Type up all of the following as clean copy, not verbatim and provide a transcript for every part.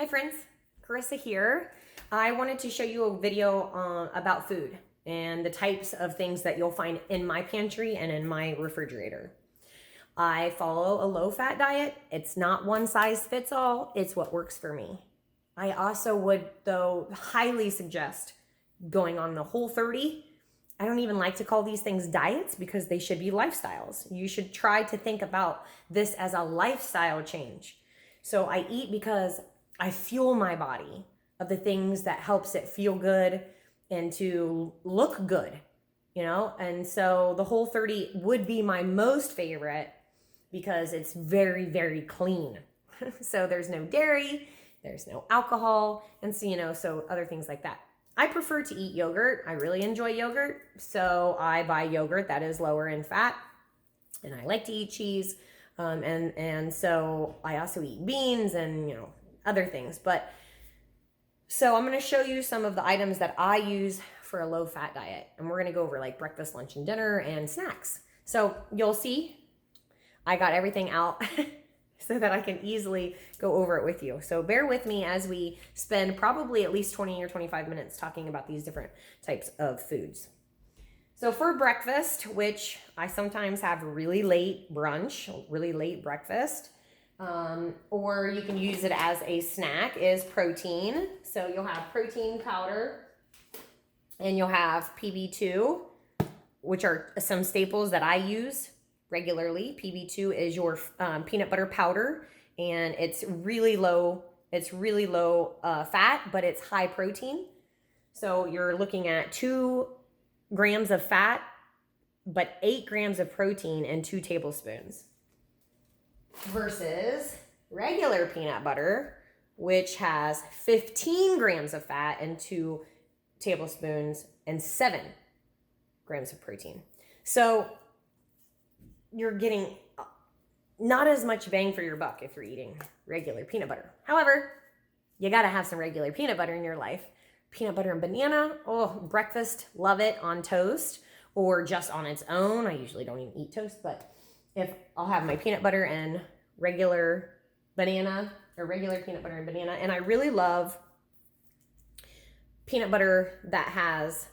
Hi friends, Carissa here. I wanted to show you a video about food and the types of things that you'll find in my pantry and in my refrigerator. I follow a low-fat diet. It's not one size fits all. It's what works for me. I also would, though, highly suggest going on the Whole30. I don't even like to call these things diets because they should be lifestyles. You should try to think about this as a lifestyle change. So I eat because I fuel my body of the things that helps it feel good and to look good, And so the Whole30 would be my most favorite because it's very, very clean. So there's no dairy, there's no alcohol, and so other things like that. I prefer to eat yogurt. I really enjoy yogurt. So I buy yogurt that is lower in fat, and I like to eat cheese. And so I also eat beans and, other things. But so I'm going to show you some of the items that I use for a low fat diet. And we're going to go over like breakfast, lunch, and dinner and snacks. So you'll see I got everything out so that I can easily go over it with you. So bear with me as we spend probably at least 20 or 25 minutes talking about these different types of foods. So for breakfast, which I sometimes have really late brunch, really late breakfast, or you can use it as a snack, is protein. So you'll have protein powder and you'll have PB2, which are some staples that I use regularly. PB2 is your peanut butter powder, and it's really low. It's really low fat, but it's high protein. So you're looking at 2 grams of fat, but 8 grams of protein and 2 tablespoons. Versus regular peanut butter, which has 15 grams of fat and 2 tablespoons and 7 grams of protein. So you're getting not as much bang for your buck if you're eating regular peanut butter. However, you got to have some regular peanut butter in your life. Peanut butter and banana, breakfast, love it on toast or just on its own. I usually don't even eat toast, but if I'll have my peanut butter and regular banana or regular peanut butter and banana. And I really love peanut butter that has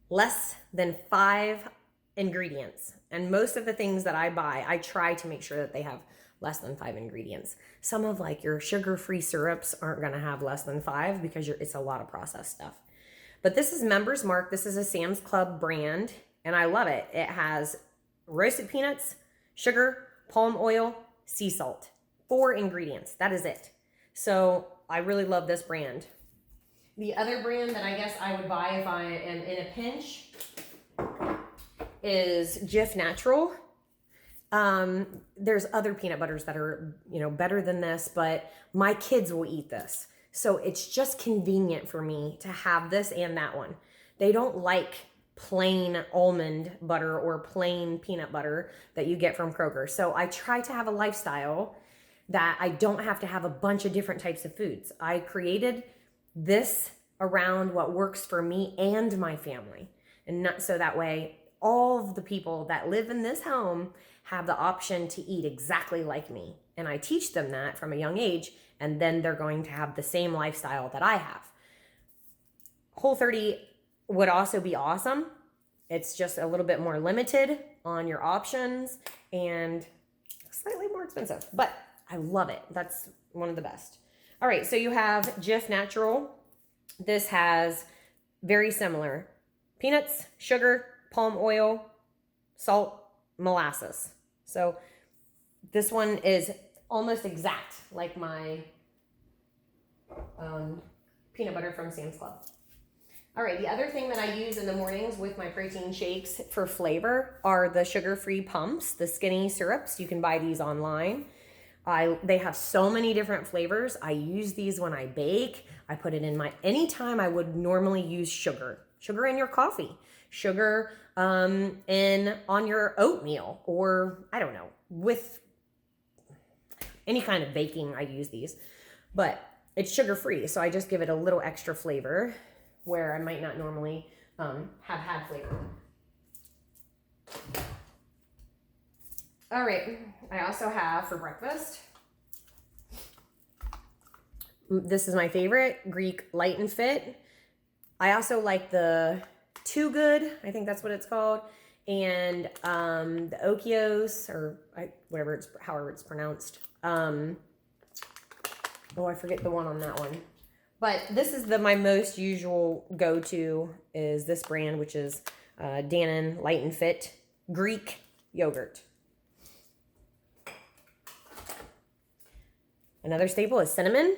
less than 5 ingredients. And most of the things that I buy, I try to make sure that they have less than 5 ingredients. Some of like your sugar-free syrups aren't going to have less than 5 because it's a lot of processed stuff. But this is Member's Mark. This is a Sam's Club brand, and I love it. It has roasted peanuts, sugar, palm oil, sea salt. 4 ingredients. That is it. So I really love this brand. The other brand that I guess I would buy if I am in a pinch is Jif Natural. There's other peanut butters that are, better than this, but my kids will eat this. So it's just convenient for me to have this and that one. They don't like plain almond butter or plain peanut butter that you get from Kroger. So I try to have a lifestyle that I don't have to have a bunch of different types of foods. I created this around what works for me and my family. And not so that way all of the people that live in this home have the option to eat exactly like me. And I teach them that from a young age, and then they're going to have the same lifestyle that I have. Whole30 would also be awesome. It's just a little bit more limited on your options and slightly more expensive, but I love it. That's one of the best. All right, so you have Jif Natural. This has very similar peanuts, sugar, palm oil, salt, molasses. So this one is almost exact like my peanut butter from Sam's Club. All right, the other thing that I use in the mornings with my protein shakes for flavor are the sugar-free pumps, the skinny syrups. You can buy these online. They have so many different flavors. I use these when I bake. I put it in anytime I would normally use sugar in your coffee, sugar on your oatmeal, or I don't know, with any kind of baking. I use these, but it's sugar-free. So I just give it a little extra flavor where I might not normally have had flavor. All right, I also have for breakfast This is my favorite, Greek Light and Fit. I also like the Too Good, I think that's what it's called, and the Okios, or however it's pronounced. Oh, I forget the one on that one. But this is my most usual go-to is this brand, which is Dannon Light and Fit Greek yogurt. Another staple is cinnamon.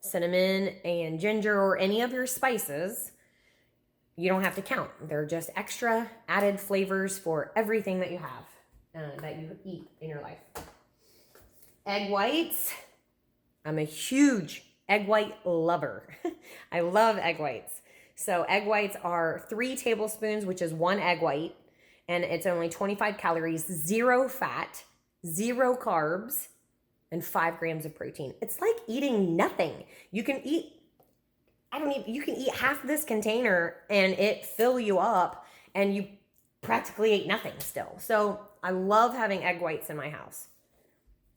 Cinnamon and ginger or any of your spices. You don't have to count. They're just extra added flavors for everything that you have, that you eat in your life. Egg whites. I'm a huge egg white lover. I love egg whites. So egg whites are 3 tablespoons, which is 1 egg white. And it's only 25 calories, 0 fat, 0 carbs, and 5 grams of protein. It's like eating nothing. You can eat, you can eat half this container and it fill you up and you practically ate nothing still. So I love having egg whites in my house.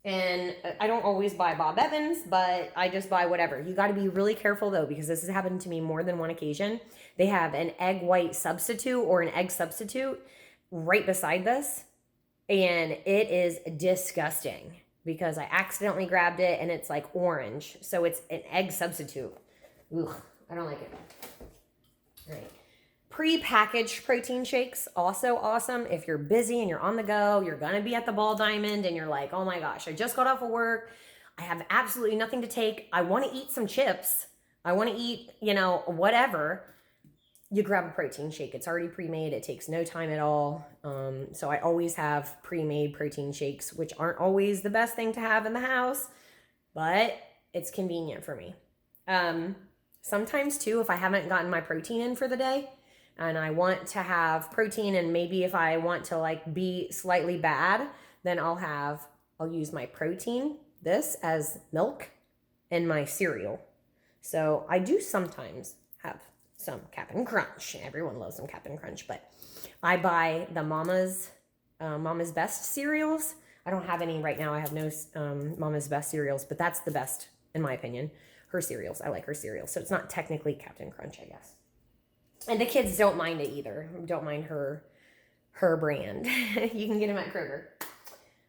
And I don't always buy Bob Evans, but I just buy whatever. You got to be really careful though, because this has happened to me more than one occasion. They have an egg white substitute or an egg substitute right beside this. And it is disgusting because I accidentally grabbed it and it's like orange. So it's an egg substitute. Ugh, I don't like it. All right. Pre-packaged protein shakes, also awesome. If you're busy and you're on the go, you're going to be at the Ball Diamond and you're like, oh my gosh, I just got off of work. I have absolutely nothing to take. I want to eat some chips. I want to eat, whatever. You grab a protein shake. It's already pre-made. It takes no time at all. So I always have pre-made protein shakes, which aren't always the best thing to have in the house, but it's convenient for me. Sometimes too, if I haven't gotten my protein in for the day and I want to have protein, and maybe if I want to be slightly bad, then I'll use my protein, this as milk, and my cereal. So I do sometimes have some Cap'n Crunch. Everyone loves some Cap'n Crunch, but I buy the Mama's Best cereals. I don't have any right now. I have no Mama's Best cereals, but that's the best in my opinion. Her cereals. I like her cereals. So it's not technically Cap'n Crunch, I guess. And the kids don't mind it either. Don't mind her brand. You can get them at Kroger.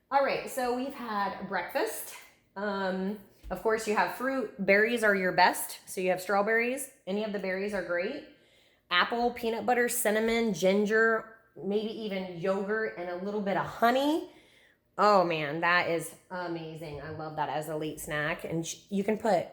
All right, so we've had breakfast. Of course, you have fruit. Berries are your best. So you have strawberries. Any of the berries are great. Apple, peanut butter, cinnamon, ginger, maybe even yogurt and a little bit of honey. Oh man, that is amazing. I love that as a late snack. And you can put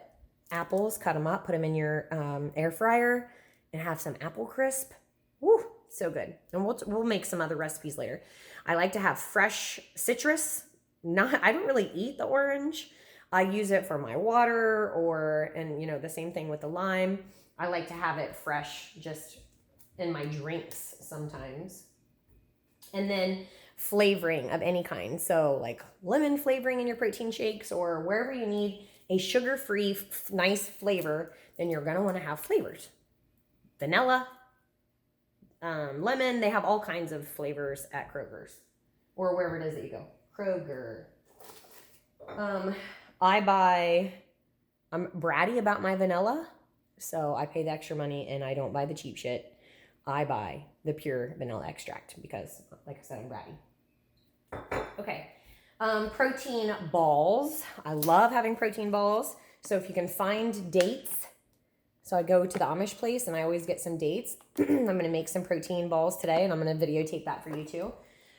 apples, cut them up, put them in your air fryer and have some apple crisp. Woo, so good. And we'll make some other recipes later. I like to have fresh citrus. I don't really eat the orange. I use it for my water and the same thing with the lime. I like to have it fresh just in my drinks sometimes. And then flavoring of any kind. So like lemon flavoring in your protein shakes or wherever you need a sugar-free, nice flavor, then you're going to want to have flavors. Vanilla, lemon, they have all kinds of flavors at Kroger's or wherever it is that you go. Kroger. I'm bratty about my vanilla, so I pay the extra money and I don't buy the cheap shit. I buy the pure vanilla extract because, like I said, I'm bratty. Okay. Protein balls. I love having protein balls. So if you can find dates, so I go to the Amish place and I always get some dates. I'm going to make some protein balls today and I'm going to videotape that for you too.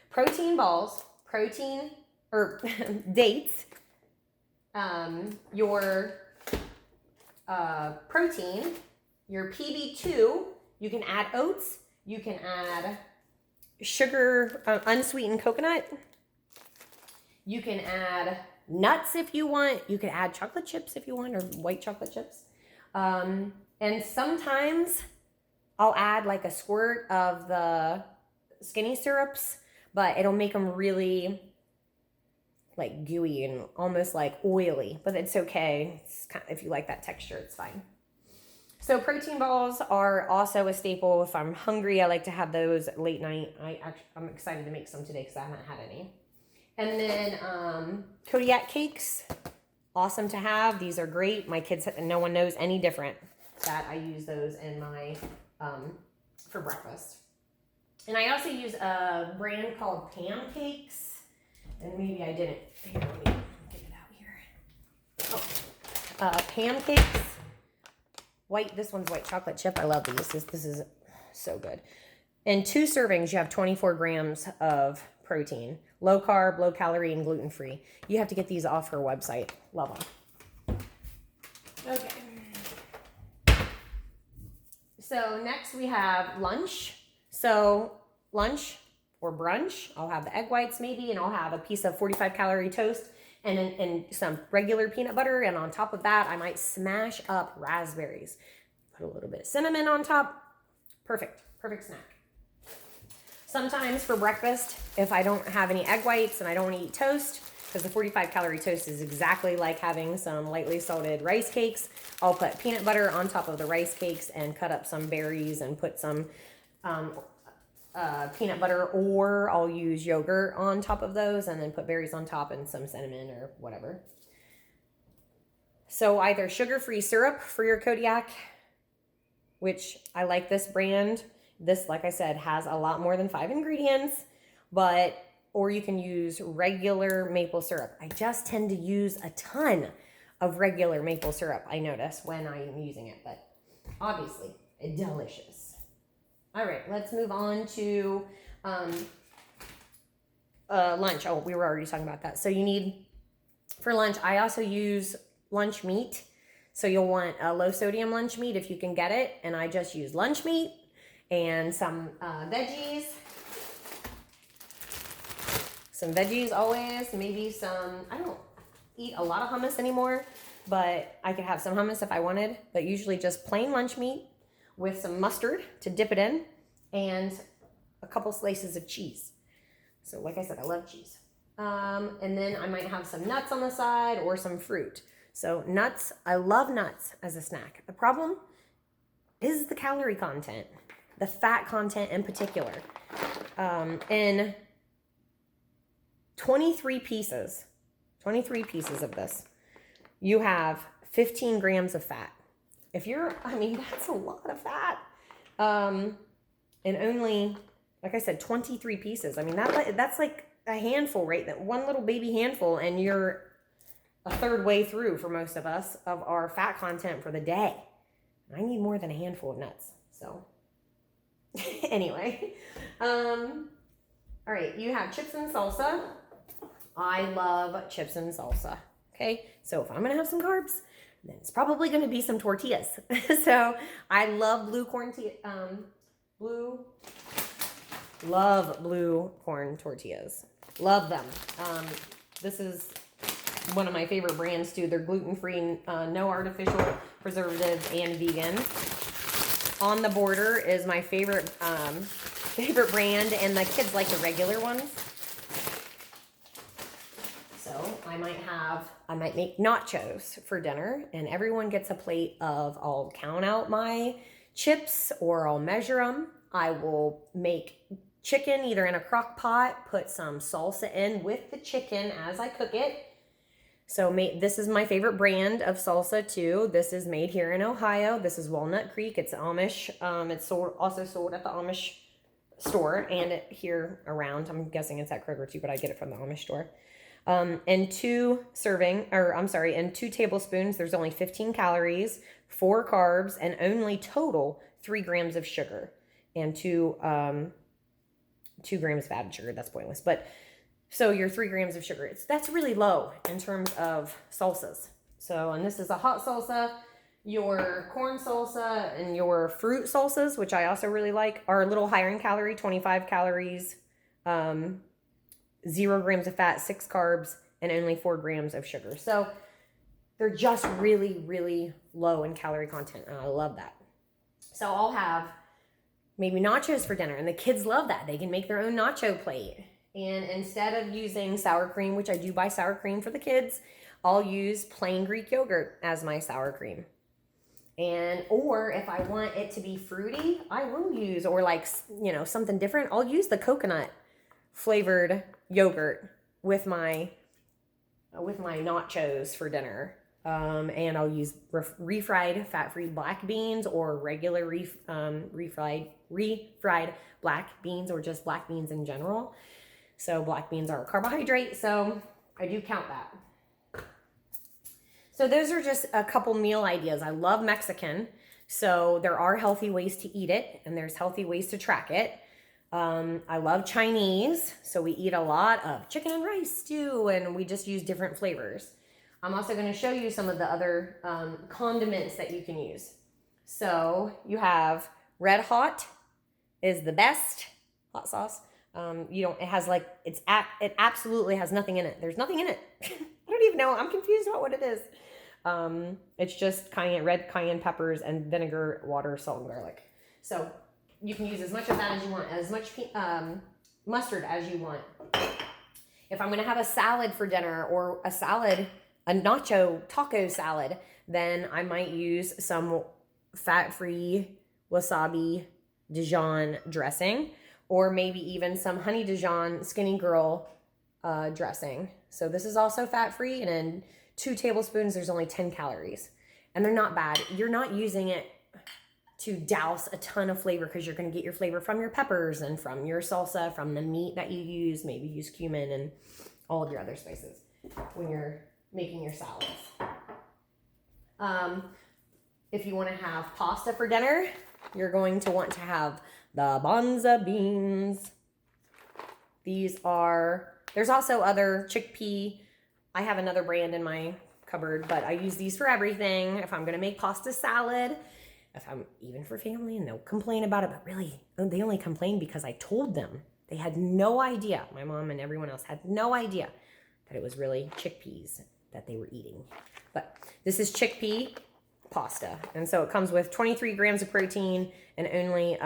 Protein balls, dates, your protein, your PB2, you can add oats, you can add sugar, unsweetened coconut, you can add nuts if you want, you can add chocolate chips if you want, or white chocolate chips. And sometimes I'll add like a squirt of the skinny syrups, but it'll make them really like gooey and almost like oily, but it's okay. If you like that texture, it's fine. So protein balls are also a staple. If I'm hungry, I like to have those late night. I'm excited to make some today because I haven't had any. And then Kodiak cakes, awesome to have. These are great. My kids, no one knows any different that I use those in my, for breakfast. And I also use a brand called Pancakes. And maybe I didn't. Here, let me get it out here. Oh, Pancakes. White, this one's white chocolate chip. I love these. This is so good. In 2 servings, you have 24 grams of protein. Low carb, low calorie, and gluten free. You have to get these off her website. Love them. Okay. So next we have lunch. So lunch or brunch, I'll have the egg whites maybe, and I'll have a piece of 45 calorie toast and some regular peanut butter. And on top of that, I might smash up raspberries. Put a little bit of cinnamon on top. Perfect snack. Sometimes for breakfast, if I don't have any egg whites and I don't want to eat toast, because the 45 calorie toast is exactly like having some lightly salted rice cakes, I'll put peanut butter on top of the rice cakes and cut up some berries and put some peanut butter, or I'll use yogurt on top of those and then put berries on top and some cinnamon or whatever. So either sugar-free syrup for your Kodiak, which I like this brand. This, like I said, has a lot more than 5 ingredients, or you can use regular maple syrup. I just tend to use a ton of regular maple syrup, I notice, when I'm using it, but obviously, delicious. All right, let's move on to lunch. Oh, we were already talking about that. So you need, for lunch, I also use lunch meat. So you'll want a low sodium lunch meat if you can get it. And I just use lunch meat and some veggies. Some veggies always, maybe some, I don't eat a lot of hummus anymore, but I could have some hummus if I wanted, but usually just plain lunch meat with some mustard to dip it in and a couple slices of cheese. So like I said, I love cheese. And then I might have some nuts on the side or some fruit. So nuts, I love nuts as a snack. The problem is the calorie content, the fat content in particular. In 23 pieces of this, you have 15 grams of fat. That's a lot of fat. And only, like I said, 23 pieces. I mean, that's like a handful, right? That one little baby handful, and you're a third way through for most of us of our fat content for the day. I need more than a handful of nuts. So anyway, all right, you have chips and salsa. I love chips and salsa. Okay, so if I'm gonna have some carbs, then it's probably gonna be some tortillas. So I love blue corn tortillas. Love them. This is one of my favorite brands too. They're gluten-free, no artificial preservatives, and vegan. On the Border is my favorite brand, and the kids like the regular ones. So I might make nachos for dinner, and everyone gets a plate of, I'll count out my chips or I'll measure them. I will make chicken either in a crock pot, put some salsa in with the chicken as I cook it. So this is my favorite brand of salsa too. This is made here in Ohio. This is Walnut Creek. It's Amish. It's also sold at the Amish store and here around. I'm guessing it's at Kroger too, but I get it from the Amish store. In 2 tablespoons, there's only 15 calories, 4 carbs, and only total 3 grams of sugar, and 2 grams of added sugar. That's pointless. But so your 3 grams of sugar, that's really low in terms of salsas. So, and this is a hot salsa. Your corn salsa and your fruit salsas, which I also really like, are a little higher in calorie, 25 calories, 0 grams of fat, 6 carbs, and only 4 grams of sugar. So they're just really, really low in calorie content, and I love that. So I'll have maybe nachos for dinner, and the kids love that. They can make their own nacho plate. And instead of using sour cream, which I do buy sour cream for the kids, I'll use plain Greek yogurt as my sour cream. Or if I want it to be fruity, I will use, or something different, I'll use the coconut flavored yogurt with my with my nachos for dinner. And I'll use refried fat-free black beans or regular refried black beans, or just black beans in general. So black beans are a carbohydrate, so I do count that. So those are just a couple meal ideas. I love Mexican, so there are healthy ways to eat it, and there's healthy ways to track it. I love Chinese, so we eat a lot of chicken and rice stew, and we just use different flavors. I'm also going to show you some of the other condiments that you can use. So you have Red Hot is the best hot sauce. It absolutely has nothing in it. There's nothing in it. I don't even know. I'm confused about what it is. It's just red cayenne peppers and vinegar, water, salt, and garlic. So you can use as much of that as you want, as much mustard as you want. If I'm going to have a salad for dinner, or a nacho taco salad, then I might use some fat-free wasabi Dijon dressing, or maybe even some honey Dijon skinny girl dressing. So this is also fat-free, and in 2 tablespoons, there's only 10 calories. And they're not bad. You're not using it to douse a ton of flavor, because you're going to get your flavor from your peppers and from your salsa, from the meat that you use. Maybe use cumin and all of your other spices when you're making your salads. If you want to have pasta for dinner, you're going to want to have the bonza beans. There's also other chickpea. I have another brand in my cupboard, but I use these for everything. If I'm going to make pasta salad, even for family, and they'll complain about it, but really, they only complain because I told them. They had no idea. My mom and everyone else had no idea that it was really chickpeas that they were eating. But this is chickpea pasta, and so it comes with 23 grams of protein and only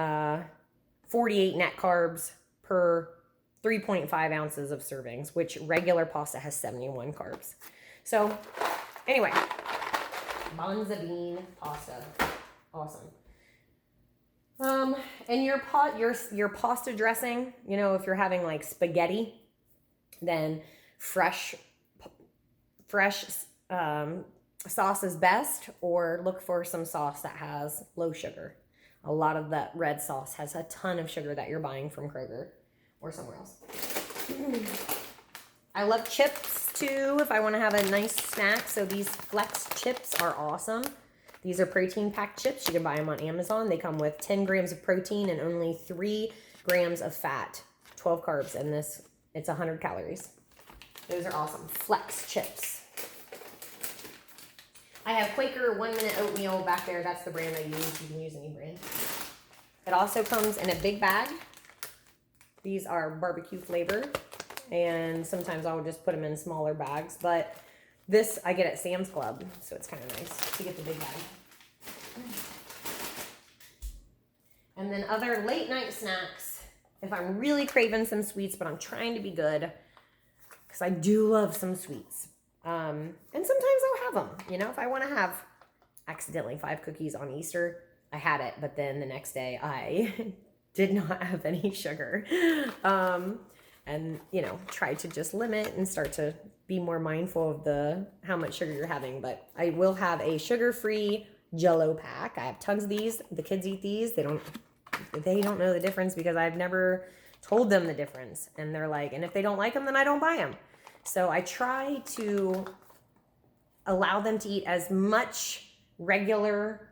48 net carbs per 3.5 ounces of servings, which regular pasta has 71 carbs. So anyway, bonza bean pasta. Awesome. And your pasta dressing, if you're having like spaghetti, then fresh sauce is best, or look for some sauce that has low sugar. A lot of that red sauce has a ton of sugar that you're buying from Kroger or somewhere else. I love chips too if I want to have a nice snack. So these Flex chips are awesome. These are protein-packed chips. You can buy them on Amazon. They come with 10 grams of protein and only 3 grams of fat, 12 carbs, and it's 100 calories. Those are awesome. Flex chips. I have Quaker 1 Minute Oatmeal back there. That's the brand I use. You can use any brand. It also comes in a big bag. These are barbecue flavor, and sometimes I'll just put them in smaller bags, but this I get at Sam's Club, so it's kind of nice to get the big bag. And then other late night snacks, if I'm really craving some sweets, but I'm trying to be good, because I do love some sweets. And sometimes I'll have them. If I want to have accidentally 5 cookies on Easter, I had it, but then the next day I did not have any sugar. And try to just limit and start to be more mindful of how much sugar you're having. But I will have a sugar-free Jell-O pack. I have tons of these. The kids eat these. They don't know the difference, because I've never told them the difference. And they're like, and if they don't like them, then I don't buy them. So I try to allow them to eat as much regular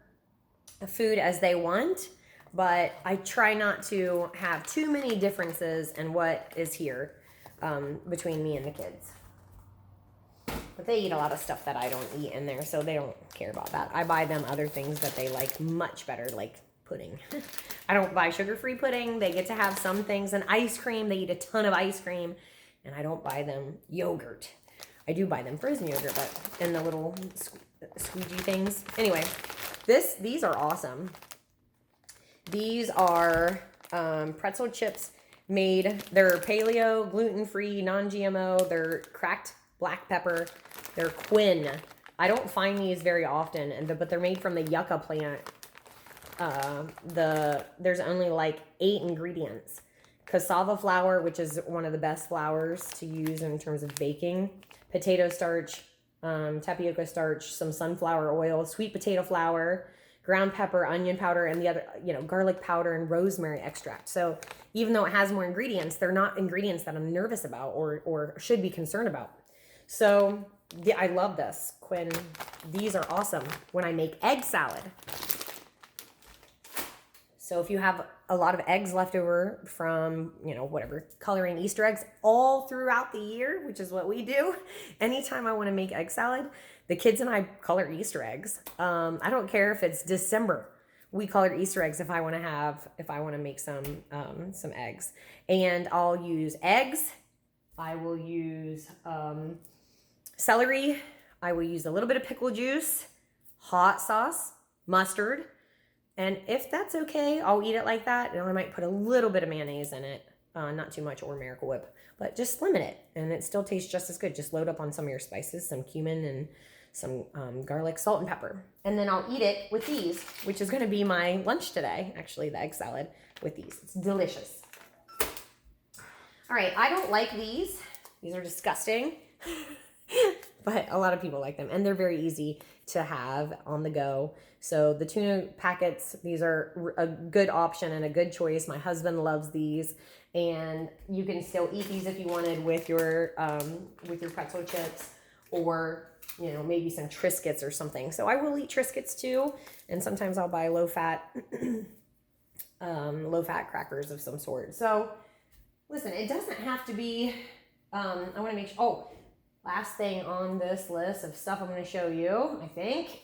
food as they want, but I try not to have too many differences in what is here between me and the kids. But they eat a lot of stuff that I don't eat in there, so they don't care about that. I buy them other things that they like much better, like pudding. I don't buy sugar-free pudding. They get to have some things. And ice cream, they eat a ton of ice cream, and I don't buy them yogurt. I do buy them frozen yogurt, but in the little squeegee things. Anyway, these are awesome. These are pretzel chips they're paleo, gluten-free, non-GMO. They're cracked black pepper. They're quin. I don't find these very often, but they're made from the yucca plant. There's only like 8 ingredients. Cassava flour, which is one of the best flours to use in terms of baking. potato starch, tapioca starch, some sunflower oil, sweet potato flour, ground pepper, onion powder, and the other, garlic powder and rosemary extract. So even though it has more ingredients, they're not ingredients that I'm nervous about or should be concerned about. So yeah, I love this. Quinn, these are awesome when I make egg salad. So if you have a lot of eggs left over from, whatever, coloring Easter eggs all throughout the year, which is what we do, anytime I want to make egg salad, the kids and I color Easter eggs. I don't care if it's December. We color Easter eggs if I want to make some eggs. And I'll use eggs. I will use celery. I will use a little bit of pickle juice, hot sauce, mustard. And if that's okay, I'll eat it like that. And I might put a little bit of mayonnaise in it. Not too much, or Miracle Whip. But just limit it. And it still tastes just as good. Just load up on some of your spices, some cumin and some garlic, salt, and pepper. And then I'll eat it with these, which is going to be my lunch today, actually, the egg salad with these. It's delicious. All right, I don't like these. These are disgusting. But a lot of people like them. And they're very easy to have on the go. So the tuna packets, these are a good option and a good choice. My husband loves these, and you can still eat these if you wanted with your pretzel chips, or maybe some Triscuits or something. So I will eat Triscuits too, and sometimes I'll buy low fat crackers of some sort. So listen, it doesn't have to be. I want to make sure. Last thing on this list of stuff I'm going to show you, I think.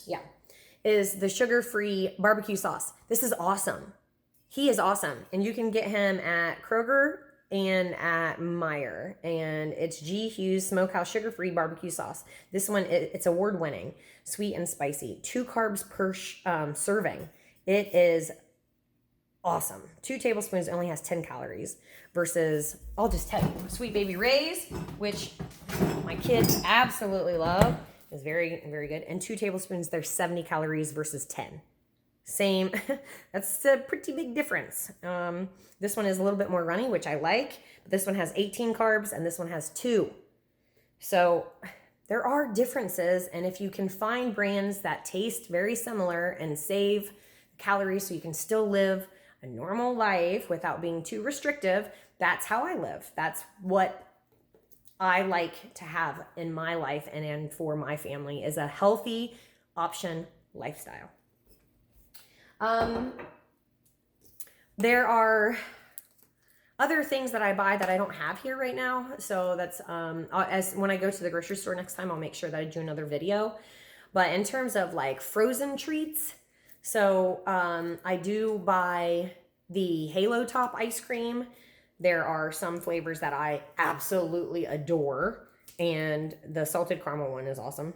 Yeah, is the sugar-free barbecue sauce. This is awesome. He is awesome. And you can get him at Kroger and at Meijer. And it's G. Hughes Smokehouse Sugar-Free Barbecue Sauce. This one, it's award-winning, sweet and spicy. 2 carbs per serving. It is awesome. 2 tablespoons only has 10 calories versus, I'll just tell you, Sweet Baby Ray's, which my kids absolutely love, is very, very good. And 2 tablespoons, there's 70 calories versus 10. Same. That's a pretty big difference. This one is a little bit more runny, which I like. But this one has 18 carbs and this one has 2. So there are differences. And if you can find brands that taste very similar and save calories so you can still live a normal life without being too restrictive, that's how I live. That's what I like to have in my life and for my family, is a healthy option lifestyle. There are other things that I buy that I don't have here right now. So that's, as when I go to the grocery store next time, I'll make sure that I do another video. But in terms of like frozen treats, so I do buy the Halo Top ice cream. There are some flavors that I absolutely adore, and the salted caramel one is awesome.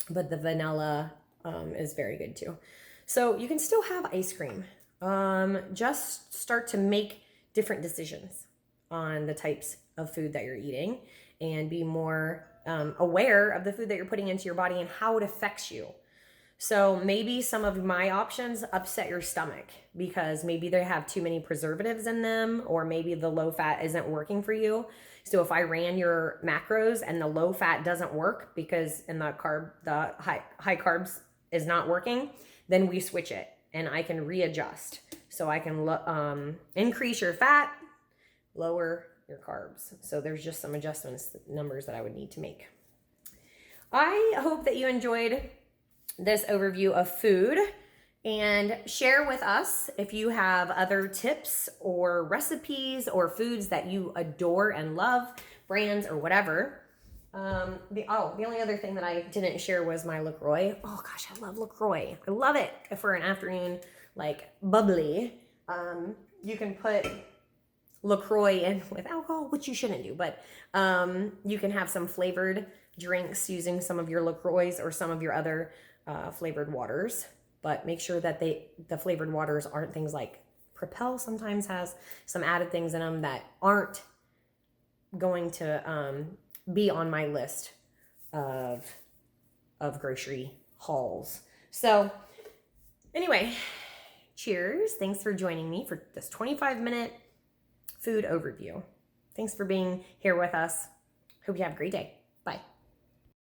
But the vanilla is very good too. So you can still have ice cream. Just start to make different decisions on the types of food that you're eating, and be more aware of the food that you're putting into your body and how it affects you. So maybe some of my options upset your stomach because maybe they have too many preservatives in them, or maybe the low fat isn't working for you. So if I ran your macros and the low fat doesn't work because in the high carbs is not working, then we switch it and I can readjust. So I can increase your fat, lower your carbs. So there's just some adjustments, numbers that I would need to make. I hope that you enjoyed this overview of food, and share with us if you have other tips or recipes or foods that you adore and love, brands or whatever. The only other thing that I didn't share was my LaCroix. Oh gosh, I love LaCroix. I love it for an afternoon, like bubbly. You can put LaCroix in with alcohol, which you shouldn't do, but you can have some flavored drinks using some of your LaCroix or some of your other flavored waters, but make sure that the flavored waters aren't things like Propel. Sometimes has some added things in them that aren't going to be on my list of grocery hauls. So anyway, cheers. Thanks for joining me for this 25-minute food overview. Thanks for being here with us. Hope you have a great day.